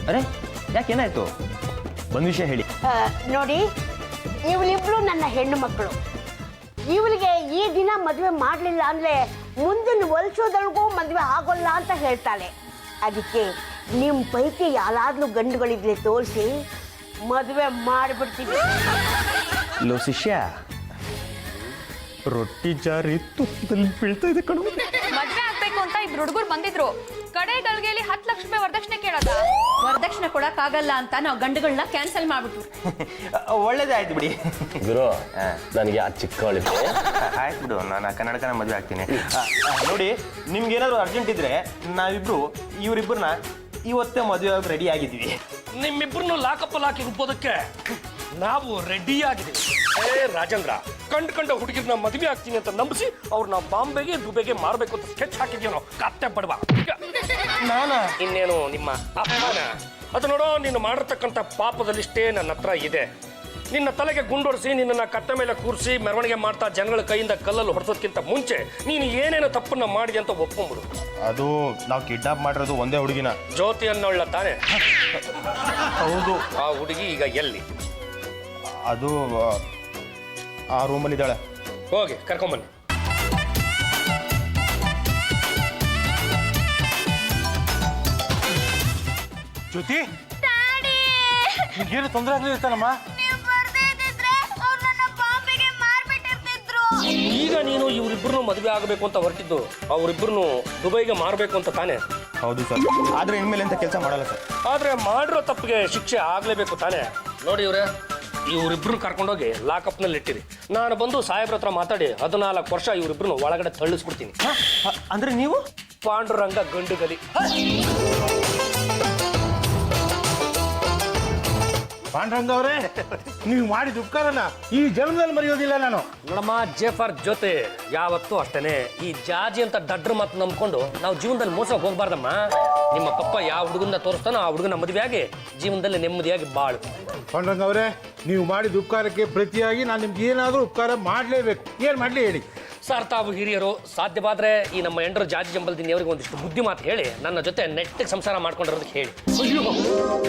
ಅರೆ, ಯಾಕೇನಾಯ್ತು? ಬಂದ್ ವಿಷಯ ಹೇಳಿ. ನೋಡಿ, ಇವಳಿಬ್ಳು ನನ್ನ ಹೆಣ್ಣು ಮಕ್ಕಳು. ಇವಳಿಗೆ ಈ ದಿನ ಮದುವೆ ಮಾಡಲಿಲ್ಲ ಅಂದ್ರೆ ಮುಂದಿನ ವರ್ಷದೊಳಗೂ ಮದುವೆ ಆಗೋಲ್ಲ ಅಂತ ಹೇಳ್ತಾಳೆ. ಅದಕ್ಕೆ ನಿಮ್ಮ ಪೈಕಿ ಯಾರಾದ್ರೂ ಗಂಡುಗಳಿದ್ರೆ ತೋರಿಸಿ ಮದುವೆ ಮಾಡಿಬಿಡ್ತೀವಿ. ಲೋ ಶಿಷ್ಯ, ರೊಟ್ಟಿ ಜಾರಿ ತುಪ್ಪದಲ್ಲಿ ಬೀಳ್ತಾ ಇದೆ ಕಣು. ಮದ್ವೆ ಆಗ್ಬೇಕು ಅಂತ ಇಬ್ರು ಹುಡುಗರು ಬಂದಿದ್ರು. ಕಡೆ ಗಳಿಗೆಯಲ್ಲಿ 10 ಲಕ್ಷ ರೂಪಾಯಿ ವರದಕ್ಷಿಣೆ ಕೇಳೋದ. ವರದಕ್ಷಿಣೆ ಕೊಡಕ್ಕಾಗಲ್ಲ ಅಂತ ನಾವು ಗಂಡುಗಳನ್ನ ಕ್ಯಾನ್ಸಲ್ ಮಾಡ್ಬಿಟ್ರು. ಒಳ್ಳೇದೇ ಆಯ್ತು ಬಿಡಿ ಗುರು. ನನಗೆ ಆ ಚಿಕ್ಕವಳಿಗೆ ಆಯ್ತು ಬಿಡು, ನಾನು ಕನ್ನಡಕನ ಮದುವೆ ಆಗ್ತೀನಿ. ನೋಡಿ, ನಿಮ್ಗೆ ಏನಾದ್ರು ಅರ್ಜೆಂಟ್ ಇದ್ರೆ ನಾವಿಬ್ರು ಇವರಿಬ್ಬರನ್ನ ಇವತ್ತೇ ಮದುವೆ ಆಗಿ ರೆಡಿ ಆಗಿದ್ದೀವಿ. ನಿಮ್ಮಿಬ್ಬರನ್ನು ಲಾಕಪ್ಪಲ್ಲಿ ಹಾಕಿ ರುಬ್ಬೋದಕ್ಕೆ ನಾವು ರೆಡಿ ಆಗಿದ್ದೀವಿ. ರಾಜೇಂದ್ರ, ಕಂಡು ಹುಡುಗಿರ್ನ ಮದುವೆ ಆಗ್ತೀನಿ ಅಂತ ನಂಬಿಸಿ ಅವ್ರನ್ನ ಬಾಂಬೆಗೆ ದುಬೈಗೆ ಮಾರ್ಬೇಕು ಅಂತ ಸ್ಕೆಚ್ ಹಾಕಿದ್ಯೋ ಕತ್ತೆ ಬಡವ. ಇನ್ನೇನು ನಿಮ್ಮ ಅಪ್ಪನ? ಅದು ನೋಡೋ, ನೀನು ಮಾಡಿರ್ತಕ್ಕಂಥ ಪಾಪದಲ್ಲಿಷ್ಟೇ ನನ್ನ ಹತ್ರ ಇದೆ. ನಿನ್ನ ತಲೆಗೆ ಗುಂಡೊಡಿಸಿ ನಿನ್ನ ಕತ್ತ ಮೇಲೆ ಕೂರಿಸಿ ಮೆರವಣಿಗೆ ಮಾಡ್ತಾ ಜನಗಳ ಕೈಯಿಂದ ಕಲ್ಲಲ್ಲಿ ಹೊಡೆಸೋದಕ್ಕಿಂತ ಮುಂಚೆ ನೀನು ಏನೇನು ತಪ್ಪನ್ನ ಮಾಡಿದೆ ಅಂತ ಒಪ್ಕೊಂಬಿಡು. ಅದು ನಾವು ಕಿಡ್ನಾಪ್ ಮಾಡಿರೋದು ಒಂದೇ ಹುಡುಗಿನ. ಜ್ಯೋತಿ ಅನ್ನೋಳ್ಳ ತಾನೆ? ಹೌದು. ಆ ಹುಡುಗಿ ಈಗ ಎಲ್ಲಿ? ಅದು ಆ ರೂಮಲ್ಲಿದ್ದಾಳೆ. ಹೋಗಿ ಕರ್ಕೊಂಬನ್ನಿ. ಜ್ಯೋತಿ ಏನು ತೊಂದರೆ ಆಗ್ಲಿರ್ತಾನಮ್ಮ? ಈಗ ನೀನು ಇವರಿಬ್ಬರನ್ನು ಮದುವೆ ಆಗಬೇಕು ಅಂತ ಹೊರಟಿದ್ದು ಅವರಿಬ್ಬರನ್ನು ದುಬೈಗೆ ಮಾರಬೇಕು ಅಂತ ತಾನೆ? ಹೌದು ಸರ್. ಆದ್ರೆ ಇನ್ಮೇಲೆ ಅಂತ ಕೆಲಸ ಮಾಡಲ್ಲ ಸರ್. ಆದ್ರೆ ಮಾಡಿರೋ ತಪ್ಪಿಗೆ ಶಿಕ್ಷೆ ಆಗ್ಲೇಬೇಕು ತಾನೆ? ನೋಡಿ ಇವ್ರೆ, ಇವರಿಬ್ಬರು ಕರ್ಕೊಂಡೋಗಿ ಲಾಕಪ್ನಲ್ಲಿ ಇಟ್ಟಿರಿ. ನಾನು ಬಂದು ಸಾಹೇಬ್ರ ಹತ್ರ ಮಾತಾಡಿ 14 ವರ್ಷ ಇವರಿಬ್ಬರನ್ನು ಒಳಗಡೆ ತಳ್ಳಿಸ್ಬಿಡ್ತೀನಿ. ಅಂದ್ರೆ ನೀವು ಪಾಂಡುರಂಗ ಗಂಡುಗಲಿ. ಪಾಂಡ್ರಂಗ ಅವರೇ, ನೀವು ಮಾಡಿದ ಉಪಕಾರನ ಈ ಜನ್ಮದಲ್ಲಿ ಮರೆಯೋದಿಲ್ಲ ನಾನು. ನೋಡಮ್ಮ, ಜೇಫರ್ ಜೊತೆ ಯಾವತ್ತೂ ಅಷ್ಟೇನೆ. ಈ ಜಾಜಿ ಅಂತ ದಡ್ರ ಮಾತು ನಂಬ್ಕೊಂಡು ನಾವು ಜೀವನದಲ್ಲಿ ಮೋಸ ಹೋಗ್ಬಾರ್ದಮ್ಮ. ನಿಮ್ಮ ಪಪ್ಪ ಯಾವ ಹುಡುಗನ ತೋರಿಸ್ತಾನೋ ಆ ಹುಡುಗನ ಮದುವೆಯಾಗಿ ಜೀವನದಲ್ಲಿ ನೆಮ್ಮದಿಯಾಗಿ ಬಾಳು. ಪಾಂಡ್ರಂಗ ಅವರೇ, ನೀವು ಮಾಡಿದ ಉಪಕಾರಕ್ಕೆ ಪ್ರತಿಯಾಗಿ ನಾನು ನಿಮ್ಗೆ ಏನಾದರೂ ಉಪಕಾರ ಮಾಡಲೇಬೇಕು. ಏನು ಮಾಡಲಿ ಹೇಳಿ ಸರ್. ತಾವು ಹಿರಿಯರು, ಸಾಧ್ಯವಾದ್ರೆ ಈ ನಮ್ಮ ಎಂಡರು ಜಾಜಿ ಜಂಬಲ್ದಿನಿ ಅವರಿಗೆ ಒಂದಿಷ್ಟು ಬುದ್ಧಿ ಮಾತು ಹೇಳಿ ನನ್ನ ಜೊತೆ ನೆಟ್ಟಿಗೆ ಸಂಸಾರ ಮಾಡ್ಕೊಂಡಿರೋದಕ್ಕೆ ಹೇಳಿ. ಅಯ್ಯೋ,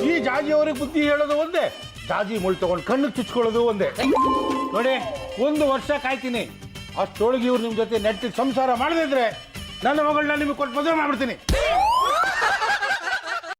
ಈ ಜಾಜಿ ಅವ್ರಿಗೆ ಬುದ್ಧಿ ಹೇಳೋದು ಒಂದೇ, ಜಾಜಿ ಮುಳ್ಳು ತಗೊಂಡು ಕಣ್ಣಿಗೆ ಚುಚ್ಕೊಳ್ಳೋದು ಒಂದೇ. ನೋಡಿ, 1 ವರ್ಷ ಕಾಯ್ತೀನಿ. ಅಷ್ಟೊಳಗೆ ಇವ್ರು ನಿಮ್ಮ ಜೊತೆ ನೆಟ್ಟಿಗೆ ಸಂಸಾರ ಮಾಡದಿದ್ರೆ ನನ್ನ ಮಗಳನ್ನ ನಿಮಗೆ ಕೊಟ್ಟು ಮದುವೆ ಮಾಡ್ಬಿಡ್ತೀನಿ.